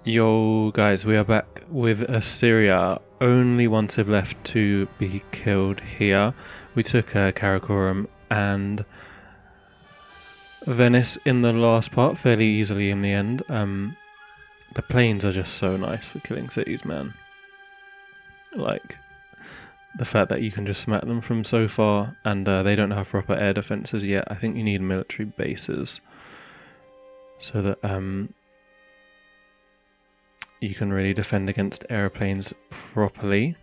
Yo, guys, we are back with Assyria. Only one civ left to be killed here. We took Karakorum and Venice in the last part fairly easily in the end. The plains are just so nice for killing cities, man. Like, the fact that you can just smack them from so far, and they don't have proper air defences yet. I think you need military bases so that you can really defend against aeroplanes properly.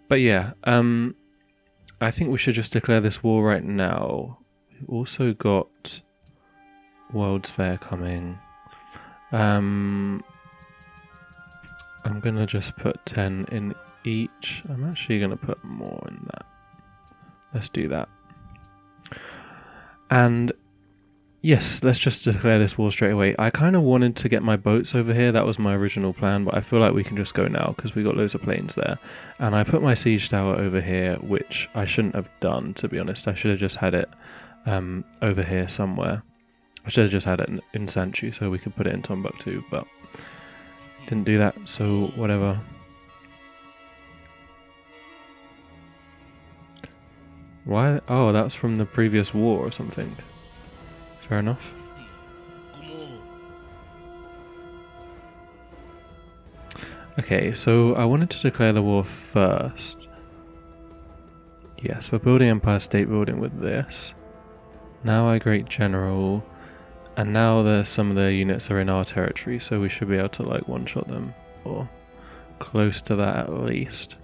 But yeah, I think we should just declare this war right now. We've also got World's Fair coming. I'm gonna just put 10 in each. I'm actually gonna put more in that. Let's do that. And yes, let's just declare this war straight away. I kind of wanted to get my boats over here. That was my original plan, but I feel like we can just go now because we got loads of planes there. And I put my siege tower over here, which I shouldn't have done, to be honest. I should have just had it over here somewhere. I should have just had it in Sanchi so we could put it in Tombuktu, but didn't do that, so whatever. Why? Oh, that's from the previous war or something. Fair enough. Okay, so I wanted to declare the war first. Yes, we're building Empire State Building with this. Now I Great General. And now some of the units are in our territory, so we should be able to like one-shot them. Or close to that at least.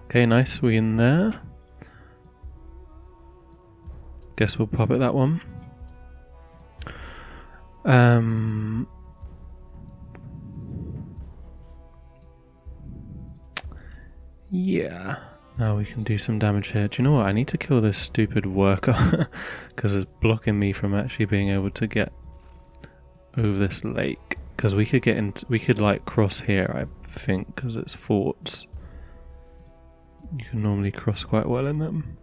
Okay, nice, we in there. Guess we'll pop it that one. Yeah, now we can do some damage here. Do you know what? I need to kill this stupid worker because it's blocking me from actually being able to get over this lake. Because we could get into, we could like cross here, I think, because it's forts. You can normally cross quite well in them.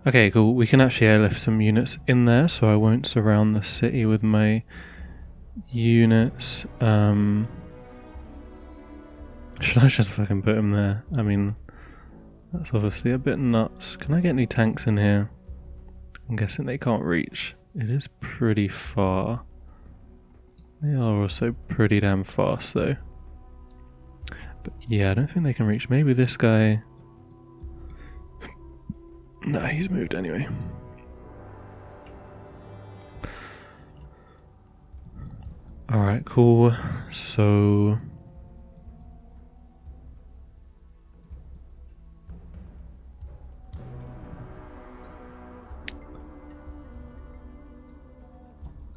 Okay, cool. We can actually airlift some units in there, so I won't surround the city with my units. Should I just fucking put them there? I mean, that's obviously a bit nuts. Can I get any tanks in here? I'm guessing they can't reach. It is pretty far. They are also pretty damn fast though. But yeah, I don't think they can reach. Maybe this guy... Nah, he's moved anyway. Alright, cool. So...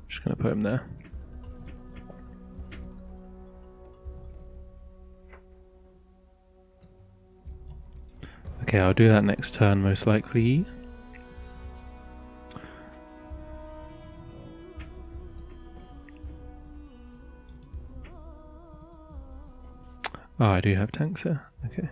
just gonna put him there. Okay, I'll do that next turn most likely. Oh, I do have tanks here. Okay.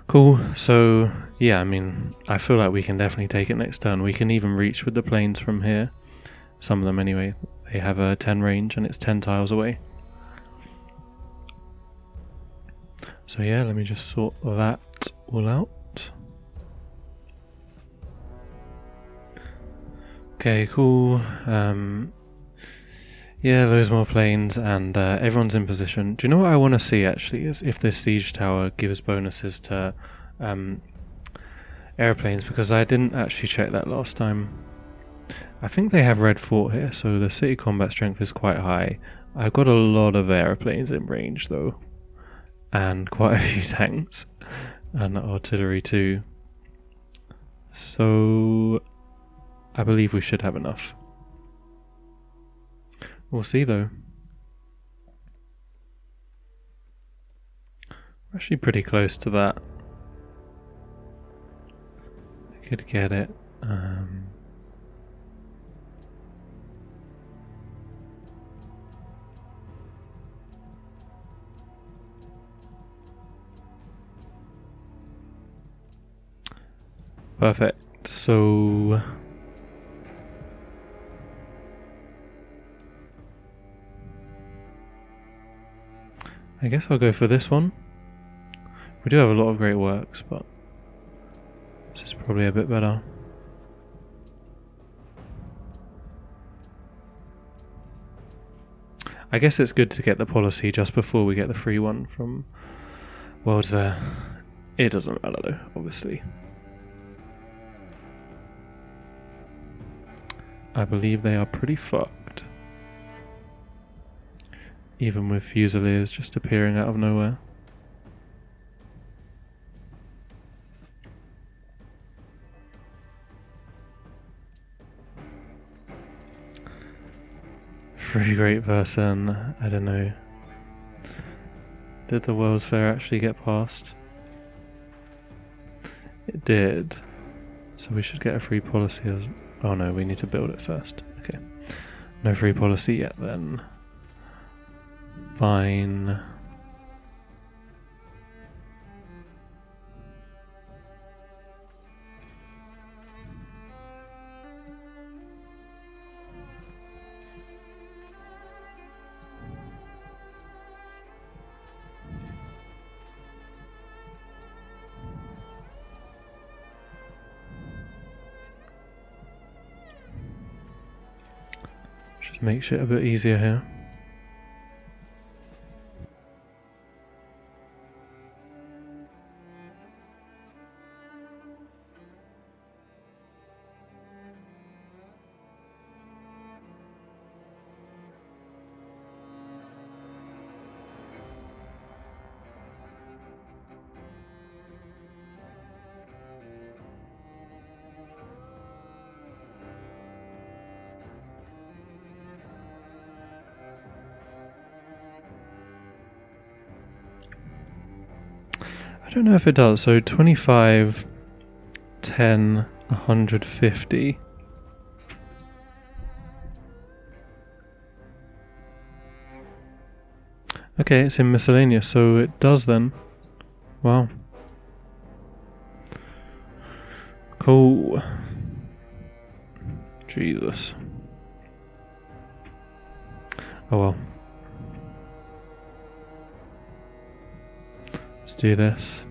Cool, so yeah, I mean, I feel like we can definitely take it next turn. We can even reach with the planes from here. Some of them anyway. They have a 10 range and it's 10 tiles away. So yeah, let me just sort that all out. Okay, cool. Yeah, loads more planes and everyone's in position. Do you know what I want to see actually is if this siege tower gives bonuses to airplanes, because I didn't actually check that last time. I think they have red fort here, so the city combat strength is quite high. I've got a lot of airplanes in range though, and quite a few tanks and artillery too. So I believe we should have enough. We'll see though. We're actually pretty close to that. I could get it. Perfect. So I guess I'll go for this one. We do have a lot of great works, but this is probably a bit better. I guess it's good to get the policy just before we get the free one from World's Fair. It doesn't matter though, obviously. I believe they are pretty fucked. Even with Fusiliers just appearing out of nowhere. Pretty great person. I don't know. Did the World's Fair actually get passed? It did. So we should get a free policy as... Oh no, we need to build it first. Okay. No free policy yet then. Fine. Just make shit a bit easier here. don't know if it does. So 25, 10, 150. Okay, it's in miscellaneous, so it does then. Wow. Cool. Jesus. Oh well. Let's do this.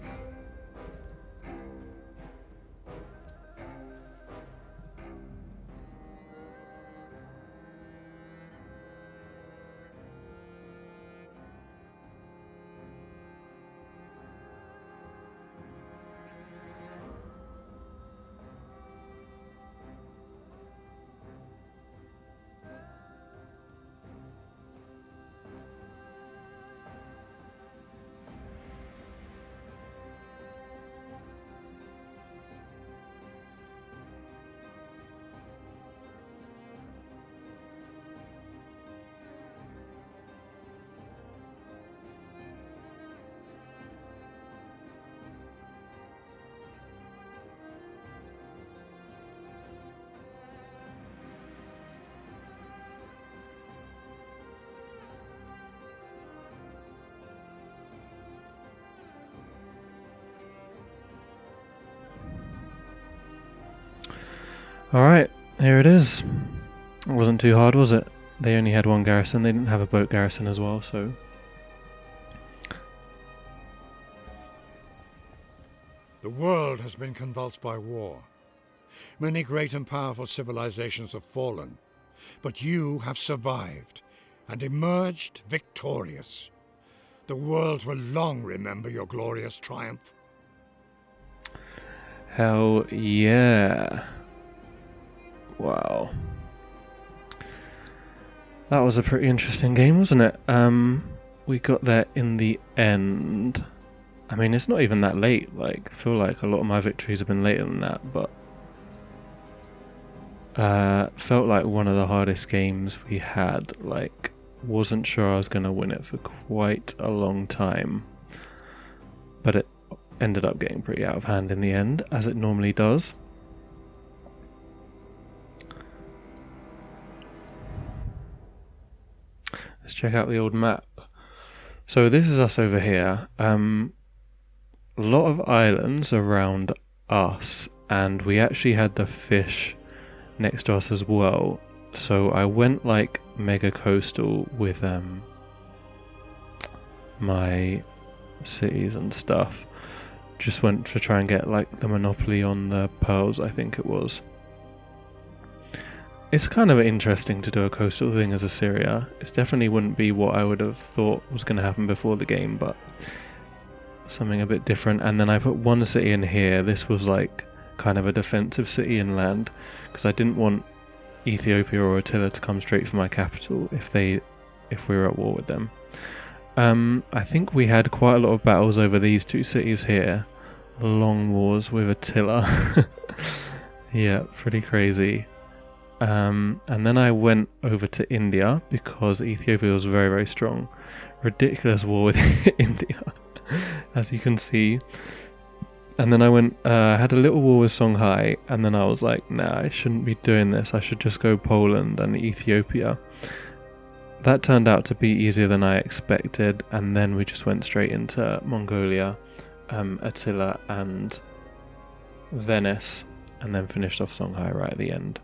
Alright, here it is. It wasn't too hard, was it? They only had one garrison, they didn't have a boat garrison as well, so... The world has been convulsed by war. Many great and powerful civilizations have fallen, but you have survived and emerged victorious. The world will long remember your glorious triumph. Hell yeah. Wow. That was a pretty interesting game, wasn't it? We got there in the end. I mean, it's not even that late. Like, I feel like a lot of my victories have been later than that, but felt like one of the hardest games we had. Like, wasn't sure I was going to win it for quite a long time, but it ended up getting pretty out of hand in the end, as it normally does. Let's check out the old map. So this is us over here. A lot of islands around us, and we actually had the fish next to us as well. So I went like mega coastal with my cities and stuff. Just went to try and get like the monopoly on the pearls, I think it was. It's kind of interesting to do a coastal thing as Assyria. It definitely wouldn't be what I would have thought was going to happen before the game, but something a bit different. And then I put one city in here. This was like kind of a defensive city inland, because I didn't want Ethiopia or Attila to come straight for my capital if we were at war with them. I think we had quite a lot of battles over these two cities here. Long wars with Attila. Yeah, pretty crazy. And then I went over to India because Ethiopia was very, very strong. Ridiculous war with India, as you can see. And then I went, had a little war with Songhai, and then I was like, nah, I shouldn't be doing this. I should just go Poland and Ethiopia. That turned out to be easier than I expected, and then we just went straight into Mongolia, Attila and Venice, and then finished off Songhai right at the end.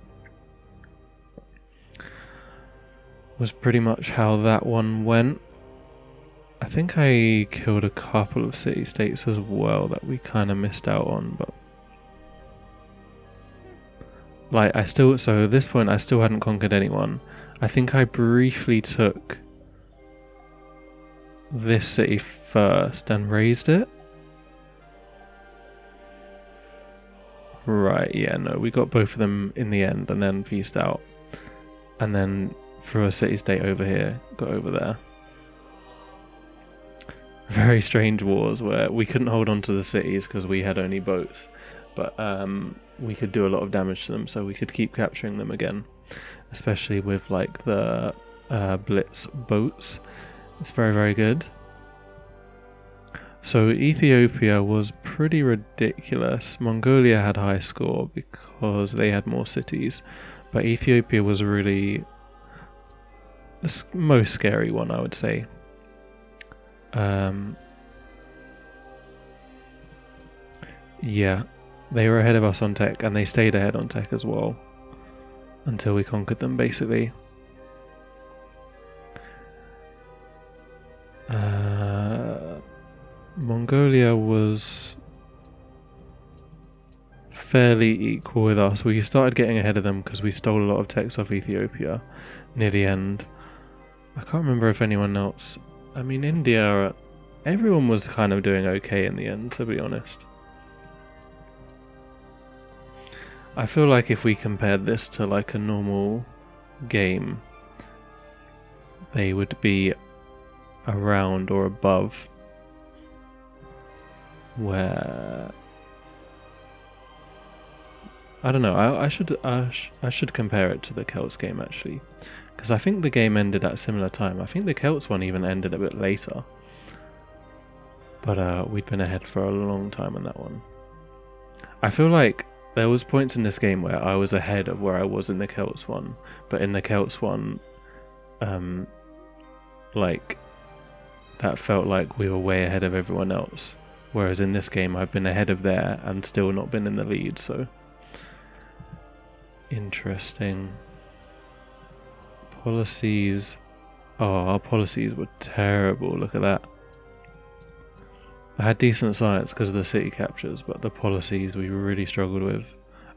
Was pretty much how that one went. I think I killed a couple of city-states as well that we kind of missed out on, but like so at this point I still hadn't conquered anyone. I think I briefly took this city first and raised it. Right, yeah, no, we got both of them in the end and then peaced out. And then threw a city-state over here, got over there. Very strange wars where we couldn't hold on to the cities because we had only boats, but we could do a lot of damage to them, so we could keep capturing them again, especially with like the blitz boats. It's very, very good. So Ethiopia was pretty ridiculous. Mongolia had high score because they had more cities, but Ethiopia was really the most scary one, I would say. Yeah, they were ahead of us on tech, and they stayed ahead on tech as well until we conquered them, basically. Mongolia was fairly equal with us. We started getting ahead of them because we stole a lot of techs off Ethiopia near the end. I can't remember if anyone else... I mean, India... Everyone was kind of doing okay in the end, to be honest. I feel like if we compared this to like a normal game, they would be around or above where... I don't know, I should compare it to the Celts game actually, because I think the game ended at a similar time. I think the Celts one even ended a bit later, but we'd been ahead for a long time on that one. I feel like there was points in this game where I was ahead of where I was in the Celts one, but in the Celts one, like, that felt like we were way ahead of everyone else. Whereas in this game, I've been ahead of there and still not been in the lead, so... Interesting. Policies... Oh, our policies were terrible, look at that. I had decent science because of the city captures, but the policies we really struggled with.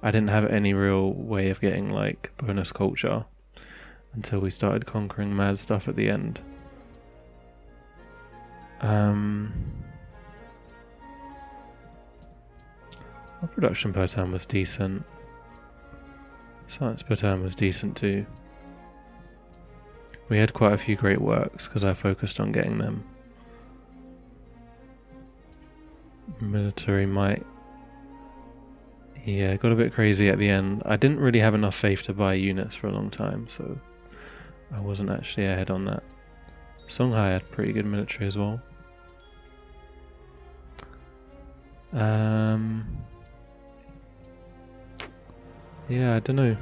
I didn't have any real way of getting, like, bonus culture until we started conquering mad stuff at the end. Our production per turn was decent. Science per turn was decent too. We had quite a few great works because I focused on getting them. Military might. Yeah, got a bit crazy at the end. I didn't really have enough faith to buy units for a long time, so I wasn't actually ahead on that. Songhai had pretty good military as well. Yeah, I don't know.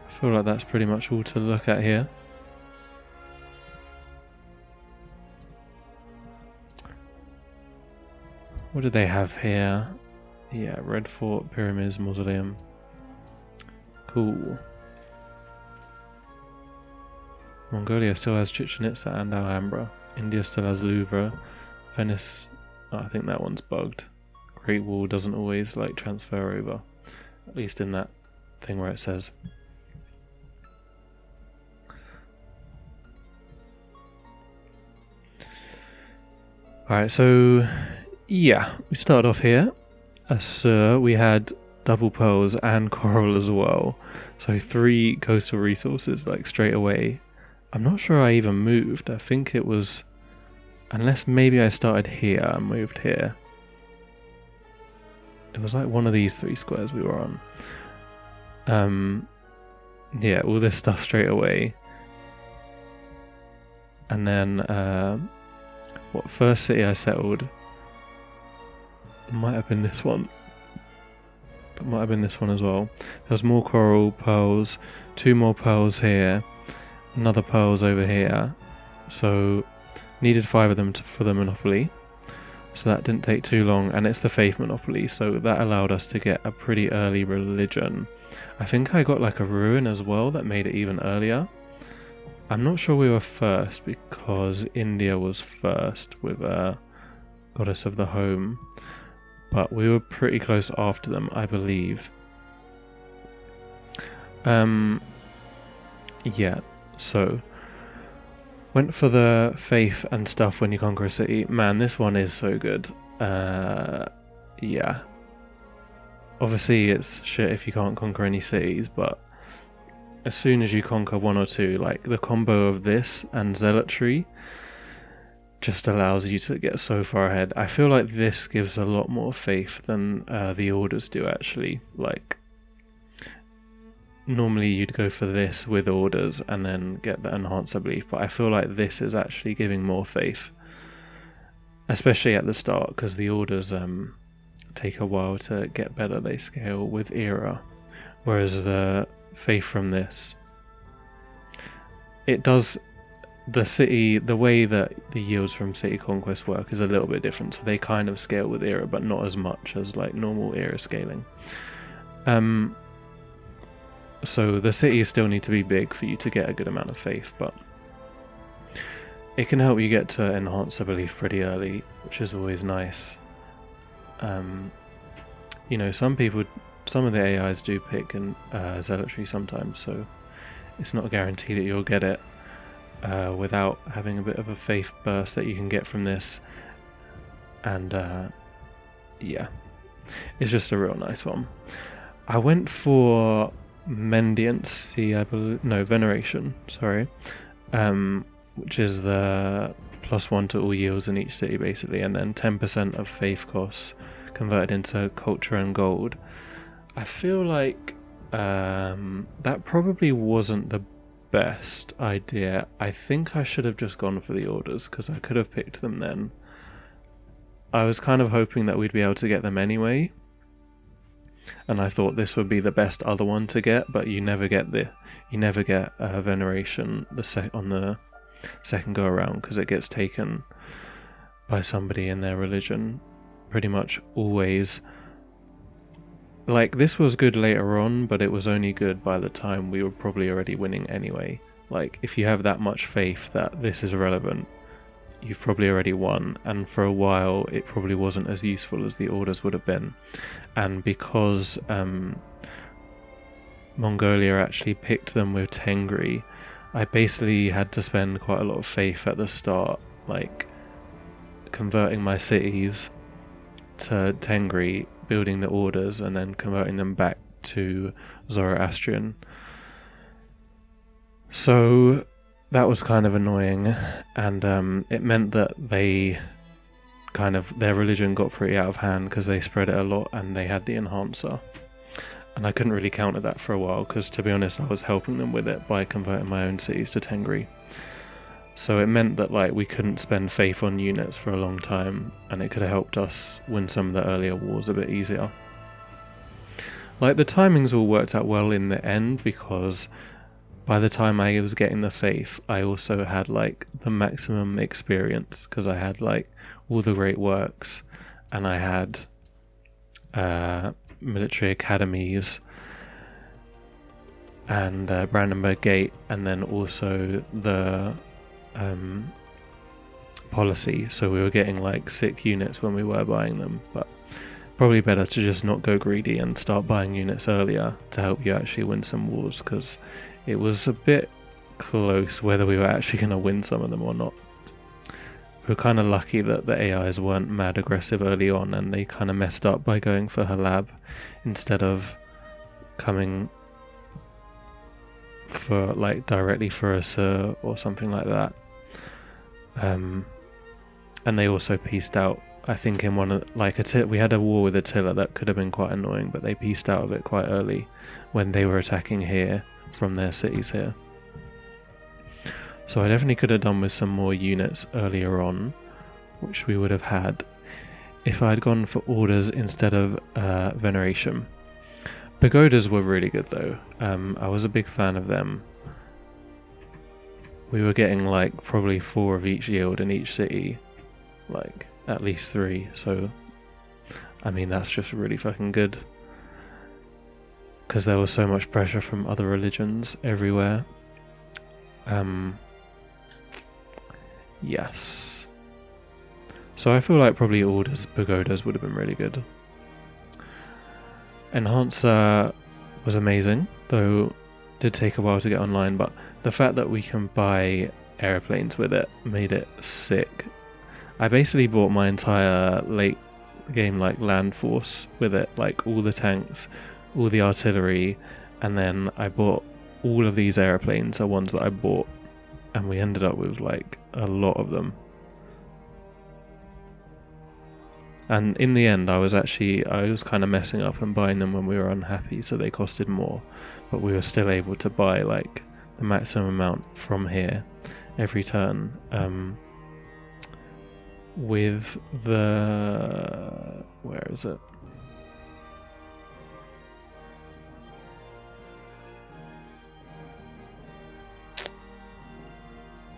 I feel like that's pretty much all to look at here. What do they have here? Yeah, Red Fort, Pyramids, Mausoleum. Cool. Mongolia still has Chichen Itza and Alhambra. India still has Louvre. Venice... Oh, I think that one's bugged. Great Wall doesn't always like transfer over. At least in that thing where it says. Alright, so yeah, we start off here. We had double pearls and coral as well. So 3 coastal resources like straight away. I'm not sure I even moved. I think it was... Unless maybe I started here and moved here. It was like one of these 3 squares we were on. Yeah, all this stuff straight away. And then, what first city I settled might have been this one. But might have been this one as well. There was more coral, pearls, 2 more pearls here, another pearls over here. So... Needed 5 of them for the monopoly, so that didn't take too long, and it's the faith monopoly, so that allowed us to get a pretty early religion. I think I got like a ruin as well that made it even earlier. I'm not sure we were first because India was first with Goddess of the Home, but we were pretty close after them, I believe. Yeah, so... Went for the faith and stuff when you conquer a city. Man, this one is so good. Yeah. Obviously, it's shit if you can't conquer any cities, but as soon as you conquer 1 or 2, like the combo of this and zealotry just allows you to get so far ahead. I feel like this gives a lot more faith than the orders do, actually. Like, normally you'd go for this with orders and then get the enhancer belief, but I feel like this is actually giving more faith, especially at the start, because the orders take a while to get better. They scale with era, whereas the faith from this, it does. The way that the yields from city conquest work is a little bit different, so they kind of scale with era, but not as much as like normal era scaling. So the cities still need to be big for you to get a good amount of faith, but it can help you get to enhance the belief pretty early, which is always nice. You know, some of the AIs do pick zealotry sometimes, so it's not a guarantee that you'll get it without having a bit of a faith burst that you can get from this. And yeah, it's just a real nice one. I went for Mendiancy, Veneration, sorry, which is the +1 to all yields in each city basically, and then 10% of faith costs converted into culture and gold. I feel like that probably wasn't the best idea. I think I should have just gone for the orders, because I could have picked them then. I was kind of hoping that we'd be able to get them anyway, and I thought this would be the best other one to get, but you never get veneration on the second go around, because it gets taken by somebody in their religion pretty much always. Like, this was good later on, but it was only good by the time we were probably already winning anyway. Like, if you have that much faith that this is relevant, you've probably already won, and for a while it probably wasn't as useful as the orders would have been. And because Mongolia actually picked them with Tengri, I basically had to spend quite a lot of faith at the start, like converting my cities to Tengri, building the orders, and then converting them back to Zoroastrian. So that was kind of annoying, and it meant that their religion got pretty out of hand because they spread it a lot and they had the enhancer. And I couldn't really counter that for a while, because to be honest, I was helping them with it by converting my own cities to Tengri. So it meant that like we couldn't spend faith on units for a long time, and it could have helped us win some of the earlier wars a bit easier. Like, the timings all worked out well in the end, because by the time I was getting the faith, I also had like the maximum experience, because I had like all the great works, and I had military academies and Brandenburg Gate, and then also the policy. So we were getting like sick units when we were buying them, but probably better to just not go greedy and start buying units earlier to help you actually win some wars, because it was a bit close whether we were actually going to win some of them or not. We were kind of lucky that the AIs weren't mad aggressive early on, and they kind of messed up by going for Halab instead of coming for like directly for Assur or something like that. And they also pieced out, I think, in one of we had a war with Attila that could have been quite annoying, but they pieced out of it quite early when they were attacking here from their cities here. So I definitely could have done with some more units earlier on, which we would have had if I had gone for orders instead of veneration. Pagodas were really good though. I was a big fan of them. We were getting like probably 4 of each yield in each city, like at least 3. So I mean, that's just really fucking good, because there was so much pressure from other religions everywhere. Yes. So I feel like probably orders, pagodas would have been really good. Enhancer was amazing, though did take a while to get online, but the fact that we can buy airplanes with it made it sick. I basically bought my entire late game like land force with it, like all the tanks, all the artillery, and then I bought all of these airplanes are ones that I bought, and we ended up with like a lot of them. And in the end, I was kind of messing up and buying them when we were unhappy, so they costed more. But we were still able to buy like the maximum amount from here every turn. With the... where is it?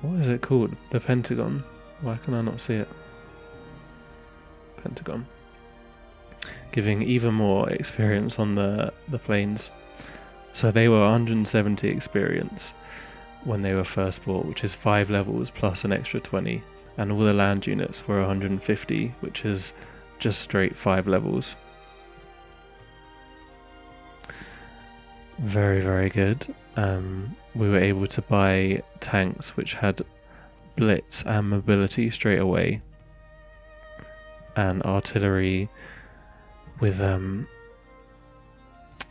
What is it called? The Pentagon? Why can I not see it? Pentagon. Giving even more experience on the planes. So they were 170 experience when they were first bought, which is 5 levels plus an extra 20. And all the land units were 150, which is just straight 5 levels. Very, very good. We were able to buy tanks which had blitz and mobility straight away, and artillery with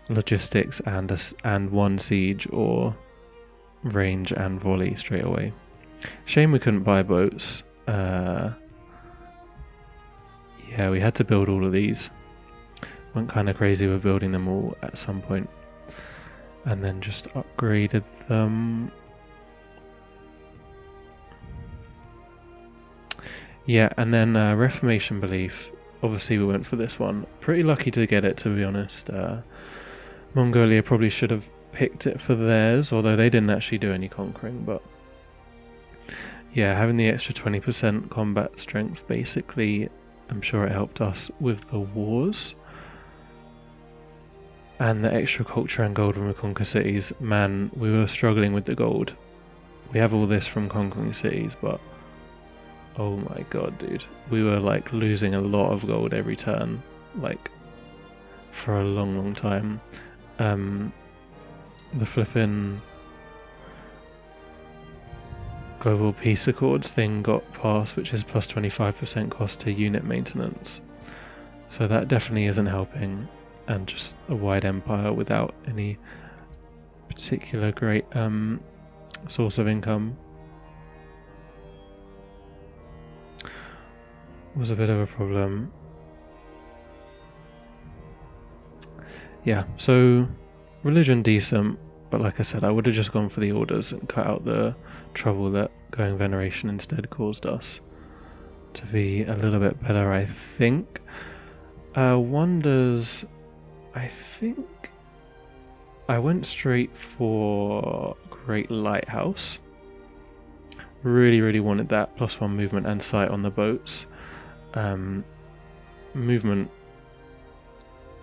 logistics and one siege or range and volley straight away. Shame we couldn't buy boats. Yeah, we had to build all of these. Went kind of crazy with building them all at some point. And then just upgraded them. Yeah, and then Reformation Belief. Obviously we went for this one. Pretty lucky to get it, to be honest. Mongolia probably should have picked it for theirs, although they didn't actually do any conquering. But yeah, having the extra 20% combat strength, basically, I'm sure it helped us with the wars. And the extra culture and gold when we conquer cities. Man, we were struggling with the gold. We have all this from conquering cities, but oh my god, dude. We were like losing a lot of gold every turn, like for a long, long time. The flippin' Global Peace Accords thing got passed, which is plus 25% cost to unit maintenance. So that definitely isn't helping. And just a wide empire without any particular great source of income was a bit of a problem. Yeah, so religion decent, but like I said, I would have just gone for the orders and cut out the trouble that going veneration instead caused us to be a little bit better, I think. Wonders... I think I went straight for Great Lighthouse. Really, really wanted that. +1 movement and sight on the boats. Movement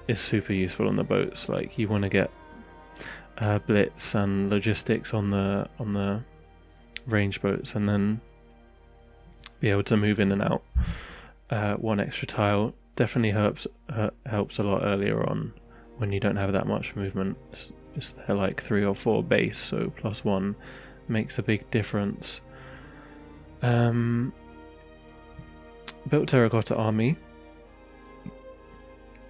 is super useful on the boats. Like, you want to get blitz and logistics on the range boats, and then be able to move in and out. 1 extra tile definitely helps a lot earlier on. When you don't have that much movement, just they're like 3 or 4 base, so +1 makes a big difference. Built Terracotta Army.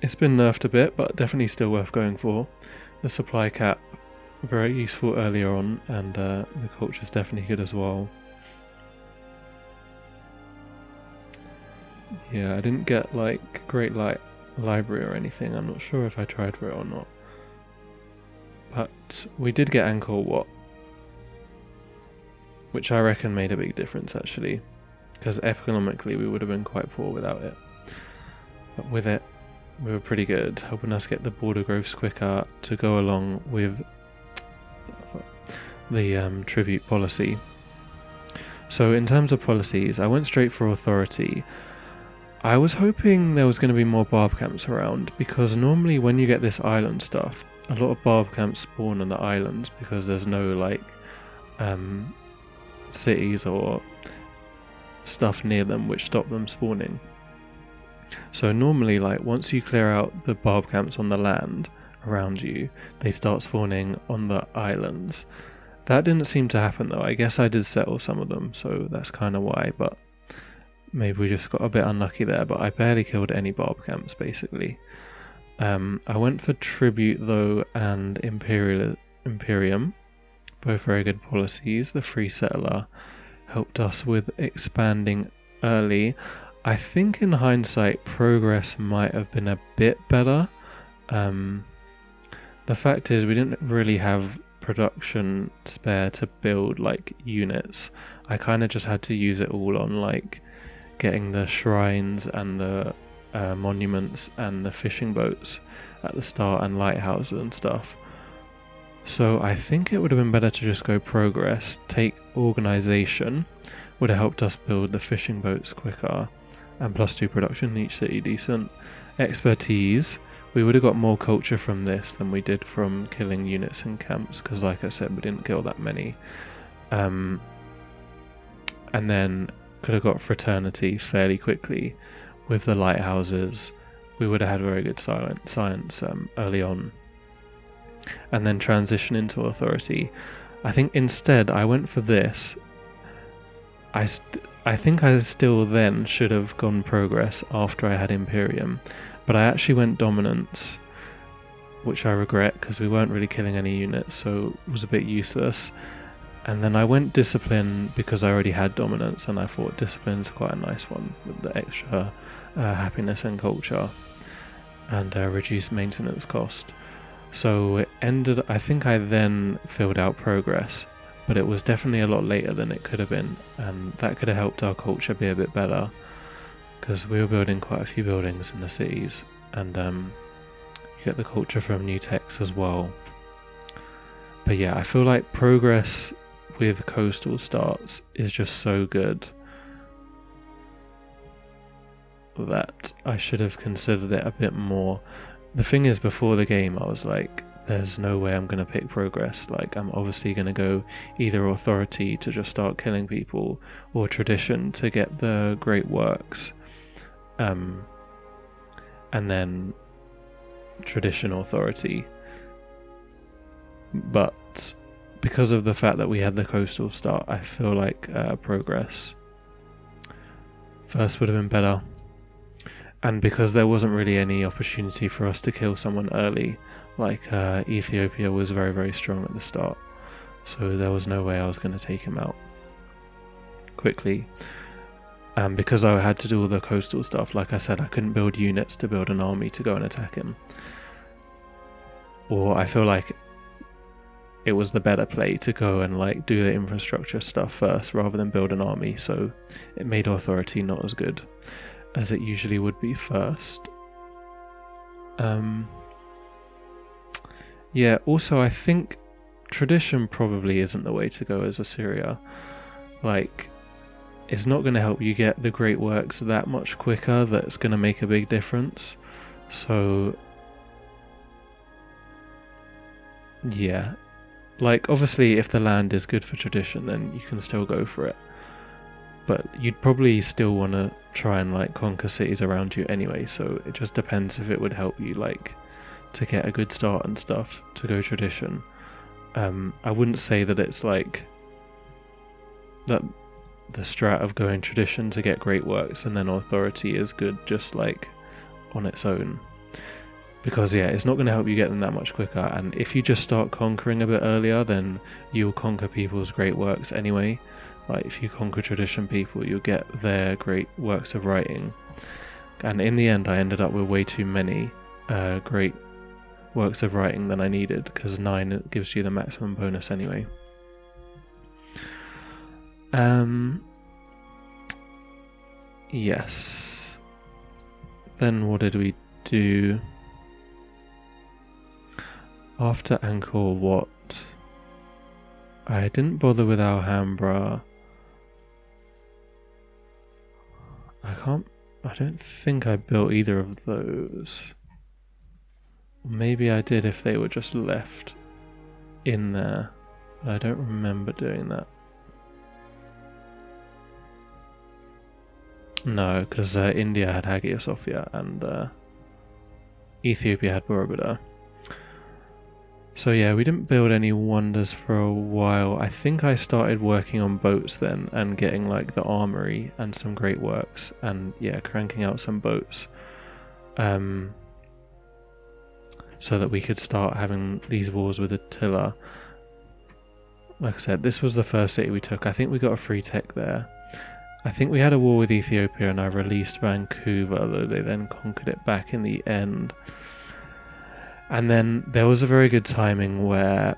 It's been nerfed a bit, but definitely still worth going for. The supply cap, very useful earlier on, and the culture's definitely good as well. Yeah, I didn't get like Great Library or anything. I'm not sure if I tried for it or not, but we did get Angkor Wat, which I reckon made a big difference actually, because economically we would have been quite poor without it, but with it we were pretty good, helping us get the border growths quicker to go along with the tribute policy. So in terms of policies, I went straight for authority. I was hoping there was going to be more barb camps around, because normally when you get this island stuff, a lot of barb camps spawn on the islands because there's no like cities or stuff near them which stop them spawning. So normally, like, once you clear out the barb camps on the land around you, they start spawning on the islands. That didn't seem to happen though. I guess I did settle some of them, so that's kind of why, but maybe we just got a bit unlucky there. But I barely killed any barb camps basically. I went for tribute though and Imperium, both very good policies. The free settler helped us with expanding early. I think in hindsight, progress might have been a bit better. The fact is, we didn't really have production spare to build like units. I kind of just had to use it all on like getting the shrines and the monuments and the fishing boats at the start and lighthouses and stuff. So I think it would have been better to just go progress. Take organization would have helped us build the fishing boats quicker, and +2 production in each city decent. Expertise, we would have got more culture from this than we did from killing units in camps, because like I said, we didn't kill that many. And then could have got fraternity fairly quickly with the lighthouses. We would have had very good science early on. And then transition into authority. I think instead I went for this. I think I still then should have gone progress after I had Imperium, but I actually went dominance, which I regret because we weren't really killing any units, so it was a bit useless. And then I went discipline because I already had dominance, and I thought discipline's quite a nice one with the extra happiness and culture and reduced maintenance cost. So it ended, I think I then filled out progress, but it was definitely a lot later than it could have been, and that could have helped our culture be a bit better, because we were building quite a few buildings in the cities, and you get the culture from new techs as well. But yeah, I feel like progress with coastal starts is just so good that I should have considered it a bit more. The thing is, before the game I was like, there's no way I'm going to pick progress. Like, I'm obviously going to go either authority to just start killing people, or tradition to get the great works, and then tradition authority. But because of the fact that we had the coastal start, I feel like progress first would have been better. And because there wasn't really any opportunity for us to kill someone early, like Ethiopia was very, very strong at the start, so there was no way I was going to take him out quickly. And because I had to do all the coastal stuff, like I said, I couldn't build units to build an army to go and attack him. Or I feel like it was the better play to go and like do the infrastructure stuff first rather than build an army, so it made authority not as good as it usually would be first. Yeah, also I think tradition probably isn't the way to go as Assyria. Like, it's not going to help you get the great works that much quicker that's going to make a big difference. So yeah, like obviously if the land is good for tradition, then you can still go for it, but you'd probably still want to try and like conquer cities around you anyway, so it just depends if it would help you like to get a good start and stuff to go tradition. I wouldn't say that it's like that the strat of going tradition to get great works and then authority is good just like on its own, because yeah, it's not going to help you get them that much quicker. And if you just start conquering a bit earlier, then you'll conquer people's great works anyway. Like if you conquer tradition people, you'll get their great works of writing, and in the end I ended up with way too many great works of writing than I needed, because 9 gives you the maximum bonus anyway. Yes. Then what did we do after Angkor Wat? I didn't bother with Alhambra. I don't think I built either of those. Maybe I did if they were just left in there. I don't remember doing that. No, because India had Hagia Sophia and Ethiopia had Borobudur. So yeah, we didn't build any wonders for a while. I think I started working on boats then and getting like the armory and some great works, and yeah, cranking out some boats. So that we could start having these wars with Attila. Like I said, this was the first city we took. I think we got a free tech there. I think we had a war with Ethiopia and I released Vancouver, though they then conquered it back in the end. And then there was a very good timing where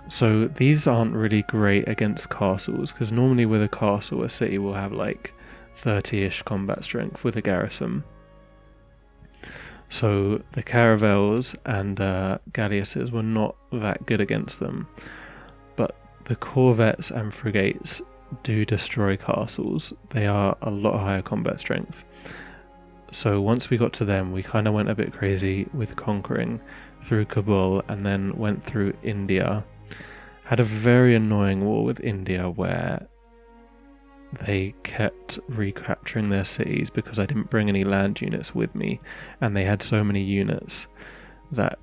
so these aren't really great against castles, because normally with a castle a city will have like 30-ish combat strength with a garrison. So the caravels and galleasses were not that good against them, but the corvettes and frigates do destroy castles. They are a lot higher combat strength. So once we got to them, we kind of went a bit crazy with conquering through Kabul and then went through India. Had a very annoying war with India where they kept recapturing their cities because I didn't bring any land units with me, and they had so many units that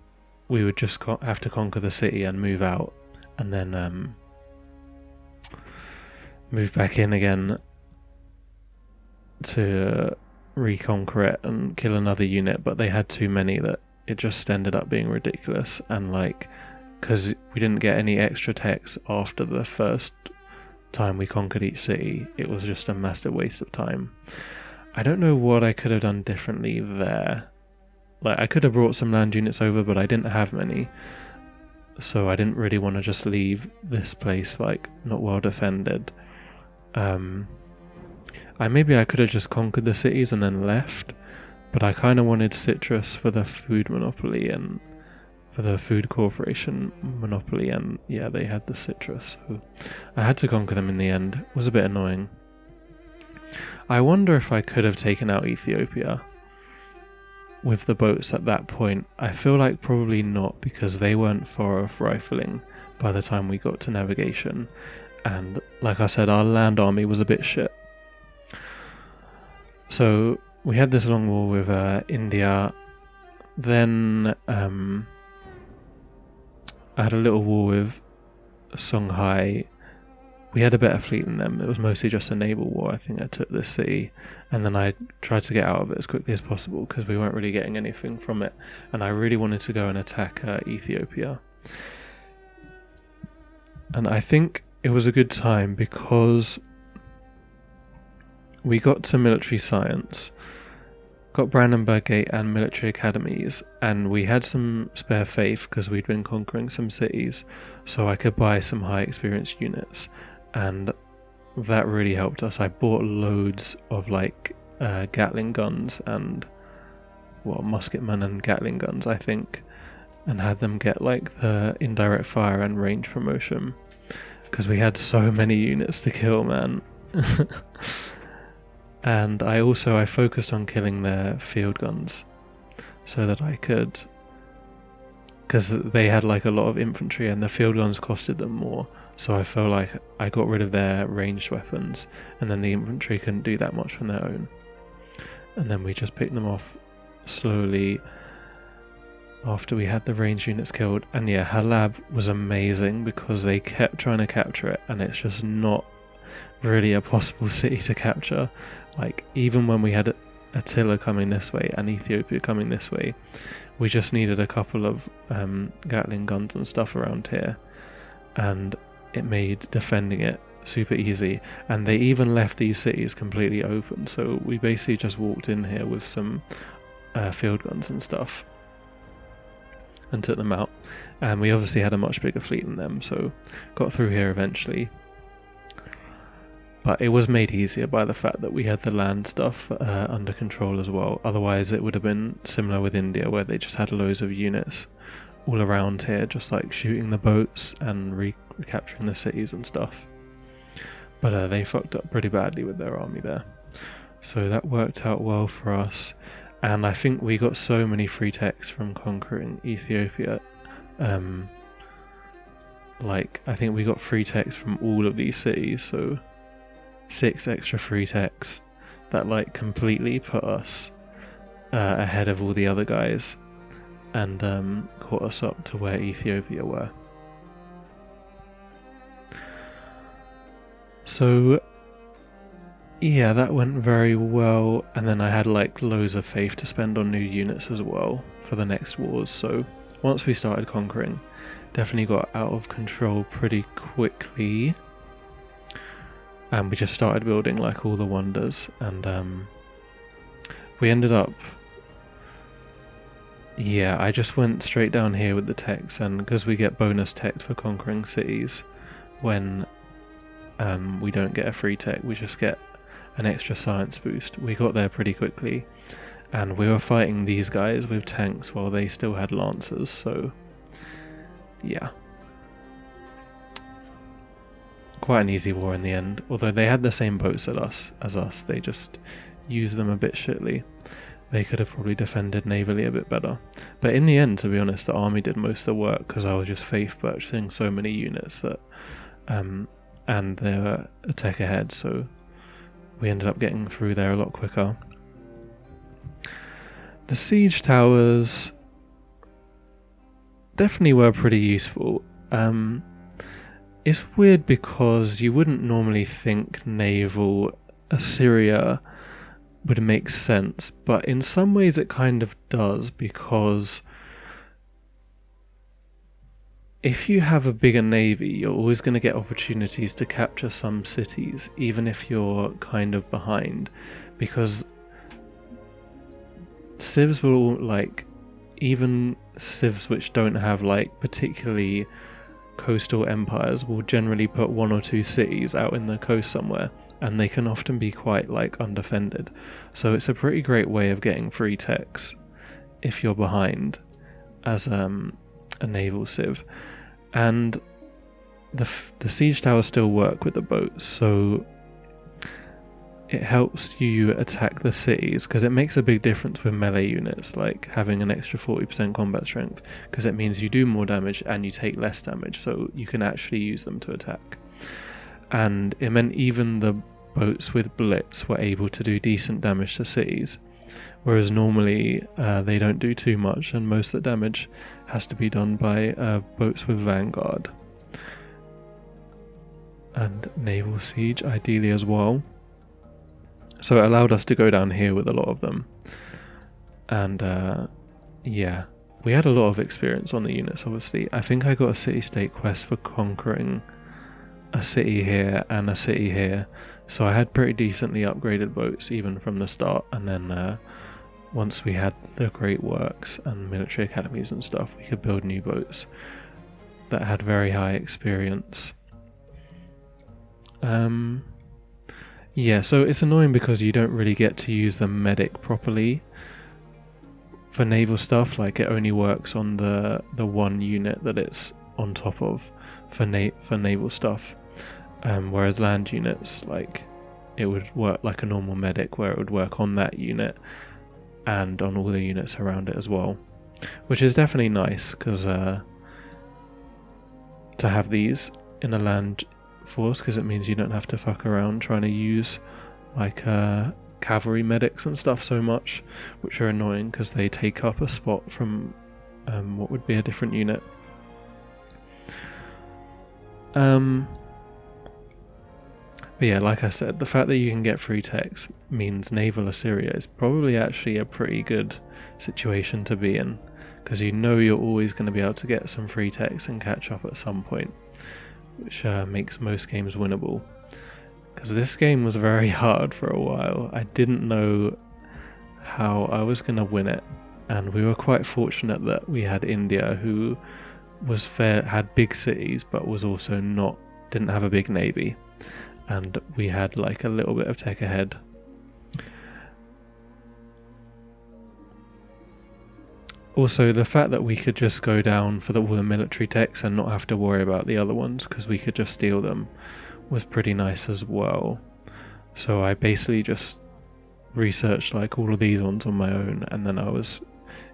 we would just have to conquer the city and move out, and then move back in again to reconquer it and kill another unit. But they had too many that it just ended up being ridiculous, and like, because we didn't get any extra techs after the first time we conquered each city, it was just a massive waste of time. I don't know what I could have done differently there. Like, I could have brought some land units over, but I didn't have many, so I didn't really want to just leave this place like not well defended. Maybe I could have just conquered the cities and then left, but I kind of wanted citrus for the food monopoly and for the food corporation monopoly, and yeah, they had the citrus, so I had to conquer them in the end. It was a bit annoying. I wonder if I could have taken out Ethiopia with the boats at that point. I feel like probably not, because they weren't far off rifling by the time we got to navigation, and like I said, our land army was a bit shit. So we had this long war with India. Then I had a little war with Songhai. We had a better fleet than them. It was mostly just a naval war. I think I took this city, and then I tried to get out of it as quickly as possible because we weren't really getting anything from it, and I really wanted to go and attack Ethiopia. And I think it was a good time because we got to military science, got Brandenburg Gate and military academies, and we had some spare faith because we'd been conquering some cities, so I could buy some high experienced units, and that really helped us. I bought loads of like Gatling guns and musketmen and Gatling guns, I think, and had them get like the indirect fire and range promotion because we had so many units to kill, man. And I focused on killing their field guns so that I could, because they had like a lot of infantry and the field guns costed them more, so I felt like I got rid of their ranged weapons, and then the infantry couldn't do that much on their own, and then we just picked them off slowly after we had the ranged units killed. And yeah, Halab was amazing because they kept trying to capture it, and it's just not really a possible city to capture. Like, even when we had Attila coming this way and Ethiopia coming this way, we just needed a couple of Gatling guns and stuff around here, and it made defending it super easy. And they even left these cities completely open, so we basically just walked in here with some field guns and stuff and took them out. And we obviously had a much bigger fleet than them, so got through here eventually. But it was made easier by the fact that we had the land stuff under control as well. Otherwise it would have been similar with India, where they just had loads of units all around here, just like shooting the boats and recapturing the cities and stuff. But they fucked up pretty badly with their army there. So that worked out well for us. And I think we got so many free techs from conquering Ethiopia. I think we got free techs from all of these cities, so 6 extra free techs that like completely put us ahead of all the other guys, and caught us up to where Ethiopia were. So yeah, that went very well, and then I had like loads of faith to spend on new units as well for the next wars. So once we started conquering, definitely got out of control pretty quickly. and we just started building like all the wonders, and we ended up, yeah, I just went straight down here with the techs, and because we get bonus tech for conquering cities when we don't get a free tech, we just get an extra science boost. We got there pretty quickly, and we were fighting these guys with tanks while they still had lancers, so yeah. Quite an easy war in the end, although they had the same boats as us, they just used them a bit shitly. They could have probably defended navally a bit better. But in the end, to be honest, the army did most of the work because I was just faith purchasing so many units that, and they were a tech ahead, so we ended up getting through there a lot quicker. The siege towers definitely were pretty useful. It's weird because you wouldn't normally think naval Assyria would make sense, but in some ways it kind of does, because if you have a bigger navy, you're always going to get opportunities to capture some cities, even if you're kind of behind, because civs will, like, even civs which don't have like particularly coastal empires will generally put 1 or 2 cities out in the coast somewhere, and they can often be quite like undefended, so it's a pretty great way of getting free techs if you're behind as a naval civ. And the siege towers still work with the boats, so it helps you attack the cities, because it makes a big difference with melee units, like having an extra 40% combat strength, because it means you do more damage and you take less damage, so you can actually use them to attack. And it meant even the boats with blitz were able to do decent damage to cities, whereas normally they don't do too much, and most of the damage has to be done by boats with vanguard. And naval siege ideally as well. So it allowed us to go down here with a lot of them. And yeah, we had a lot of experience on the units, obviously. I think I got a city-state quest for conquering a city here and a city here. So I had pretty decently upgraded boats even from the start. And then once we had the great works and military academies and stuff, we could build new boats that had very high experience. Yeah, so it's annoying because you don't really get to use the medic properly for naval stuff. Like, it only works on the one unit that it's on top of for naval stuff, whereas land units, like, it would work like a normal medic, where it would work on that unit and on all the units around it as well, which is definitely nice, because to have these in a land force, because it means you don't have to fuck around trying to use like cavalry medics and stuff so much, which are annoying because they take up a spot from what would be a different unit. But yeah, like I said, the fact that you can get free techs means naval Assyria is probably actually a pretty good situation to be in, because you know you're always going to be able to get some free techs and catch up at some point, which makes most games winnable. Because this game was very hard for a while. I didn't know how I was going to win it, and we were quite fortunate that we had India, who was had big cities but was also didn't have a big navy, and we had like a little bit of tech ahead. Also, the fact that we could just go down for all the military techs and not have to worry about the other ones, because we could just steal them, was pretty nice as well. So I basically just researched like all of these ones on my own, and then I was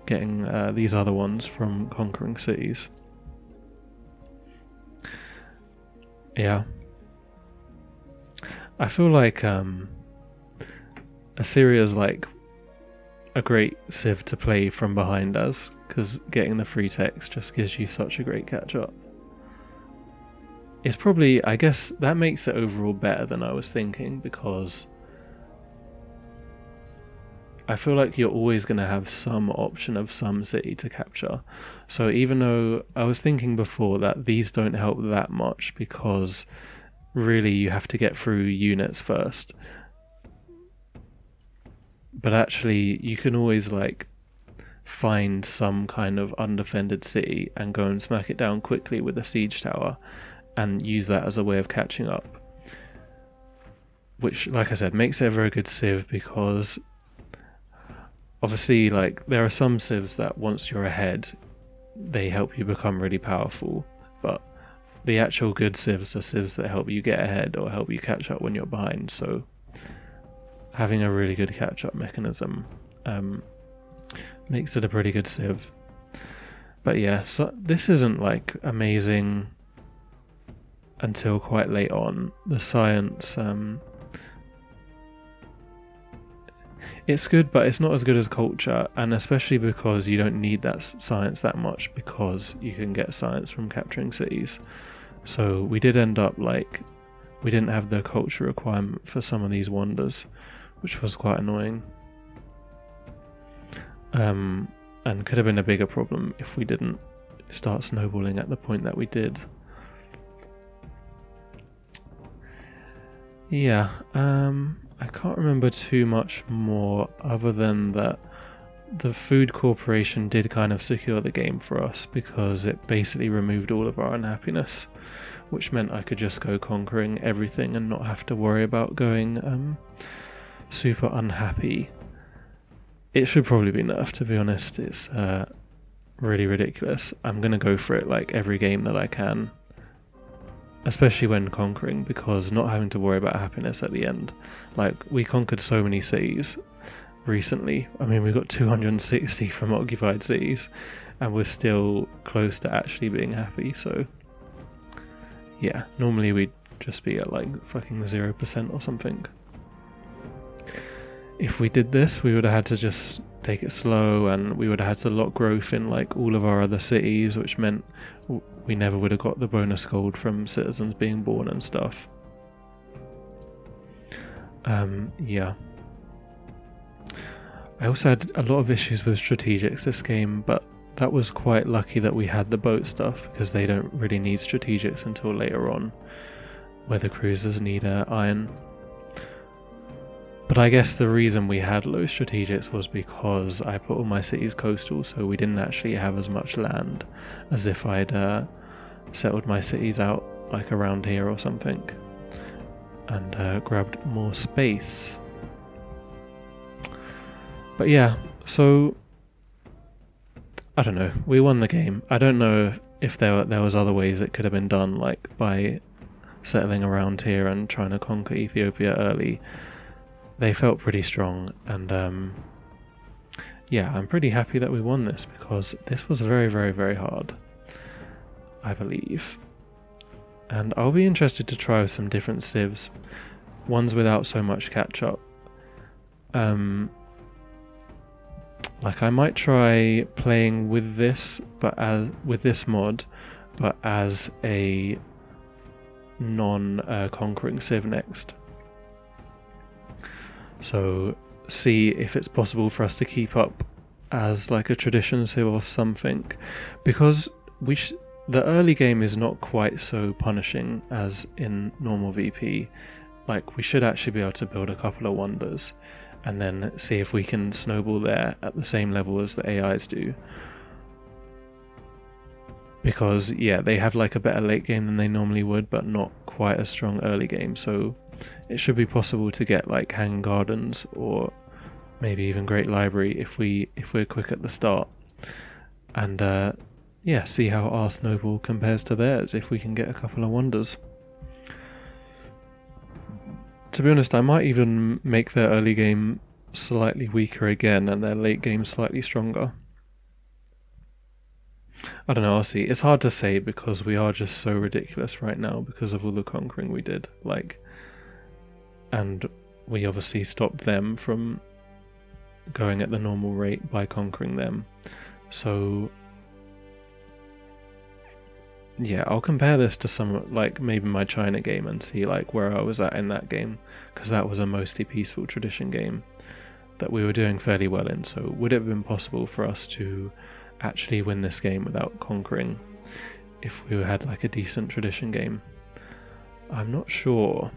getting these other ones from conquering cities. Yeah. I feel like Assyria's like a great civ to play from behind as, because getting the free techs just gives you such a great catch up. It's probably, I guess that makes it overall better than I was thinking, because I feel like you're always going to have some option of some city to capture. So even though I was thinking before that these don't help that much, because really you have to get through units first. But actually, you can always like find some kind of undefended city and go and smack it down quickly with a siege tower and use that as a way of catching up. Which, like I said, makes it a very good civ, because obviously, like, there are some civs that once you're ahead, they help you become really powerful, but the actual good civs are civs that help you get ahead or help you catch up when you're behind. So having a really good catch-up mechanism makes it a pretty good civ. But yeah, so this isn't like amazing until quite late on. The science, it's good, but it's not as good as culture, and especially because you don't need that science that much, because you can get science from capturing cities. So we did end up like, we didn't have the culture requirement for some of these wonders, which was quite annoying. And could have been a bigger problem if we didn't start snowballing at the point that we did. Yeah, I can't remember too much more other than that the Food Corporation did kind of secure the game for us, because it basically removed all of our unhappiness, which meant I could just go conquering everything and not have to worry about going super unhappy. It should probably be nerfed, to be honest. It's really ridiculous. I'm going to go for it like every game that I can, especially when conquering, because not having to worry about happiness at the end. Like, we conquered so many cities recently. I mean, we got 260 from occupied cities, and we're still close to actually being happy. So yeah, normally we'd just be at like fucking 0% or something. If we did this, we would have had to just take it slow, and we would have had to lock growth in like all of our other cities, which meant we never would have got the bonus gold from citizens being born and stuff. Yeah. I also had a lot of issues with strategics this game, but that was quite lucky that we had the boat stuff, because they don't really need strategics until later on, where the cruisers need iron. But I guess the reason we had low strategics was because I put all my cities coastal, so we didn't actually have as much land as if I'd settled my cities out like around here or something, and grabbed more space. But yeah, so I don't know, we won the game. I don't know if there was other ways it could have been done, like by settling around here and trying to conquer Ethiopia early. They felt pretty strong, and yeah, I'm pretty happy that we won this, because this was very, very, very hard, I believe. And I'll be interested to try some different civs, ones without so much catch-up. Like, I might try playing with this, with this mod, but as a non-conquering civ next. So see if it's possible for us to keep up as like a tradition civ or something, because the early game is not quite so punishing as in normal VP. Like, we should actually be able to build a couple of wonders and then see if we can snowball there at the same level as the AIs do. Because yeah, they have like a better late game than they normally would, but not quite a strong early game, so it should be possible to get like Hanging Gardens or maybe even Great Library if we're quick at the start, and yeah, see how our snowball compares to theirs if we can get a couple of wonders. To be honest, I might even make their early game slightly weaker again and their late game slightly stronger. I don't know, I'll see. It's hard to say because we are just so ridiculous right now because of all the conquering we did. Like, and we obviously stopped them from going at the normal rate by conquering them. So yeah, I'll compare this to some, like maybe my China game, and see like where I was at in that game, because that was a mostly peaceful tradition game that we were doing fairly well in. So would it have been possible for us to actually win this game without conquering if we had like a decent tradition game? I'm not sure.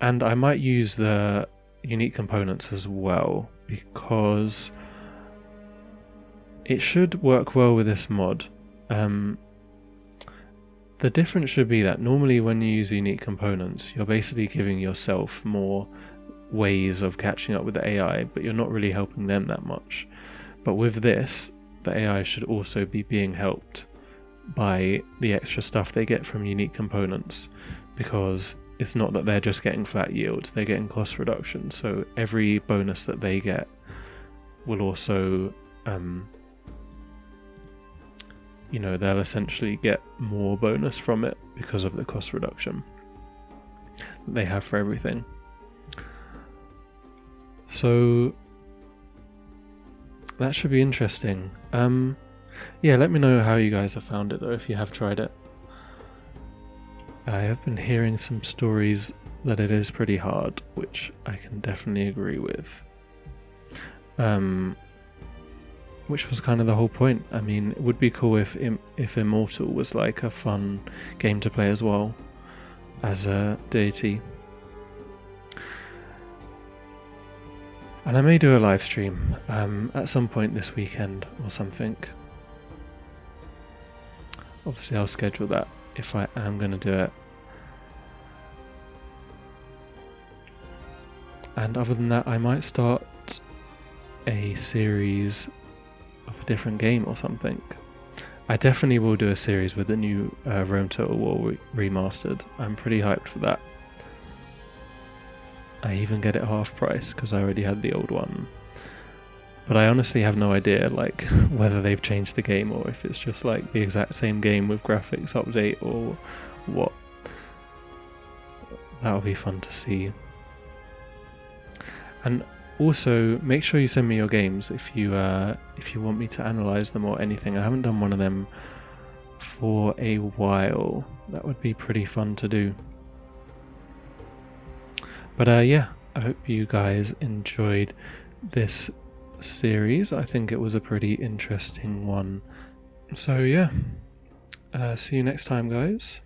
And I might use the unique components as well, because it should work well with this mod. The difference should be that normally when you use unique components, you're basically giving yourself more ways of catching up with the AI, but you're not really helping them that much. But with this, the AI should also be being helped by the extra stuff they get from unique components, because it's not that they're just getting flat yields, they're getting cost reduction. So every bonus that they get will also they'll essentially get more bonus from it because of the cost reduction that they have for everything. So that should be interesting. Let me know how you guys have found it though, if you have tried it. I have been hearing some stories that it is pretty hard, which I can definitely agree with. Which was kind of the whole point. I mean, it would be cool if Immortal was like a fun game to play as well, as a deity. And I may do a live stream at some point this weekend or something. Obviously I'll schedule that if I am going to do it. And other than that, I might start a series of a different game or something. I definitely will do a series with the new Rome Total War remastered. I'm pretty hyped for that. I even get it half price because I already had the old one. But I honestly have no idea like whether they've changed the game or if it's just like the exact same game with graphics update or what. That'll be fun to see. And also, make sure you send me your games if you want me to analyze them or anything. I haven't done one of them for a while. That would be pretty fun to do. But I hope you guys enjoyed this series. I think it was a pretty interesting one. So see you next time, guys.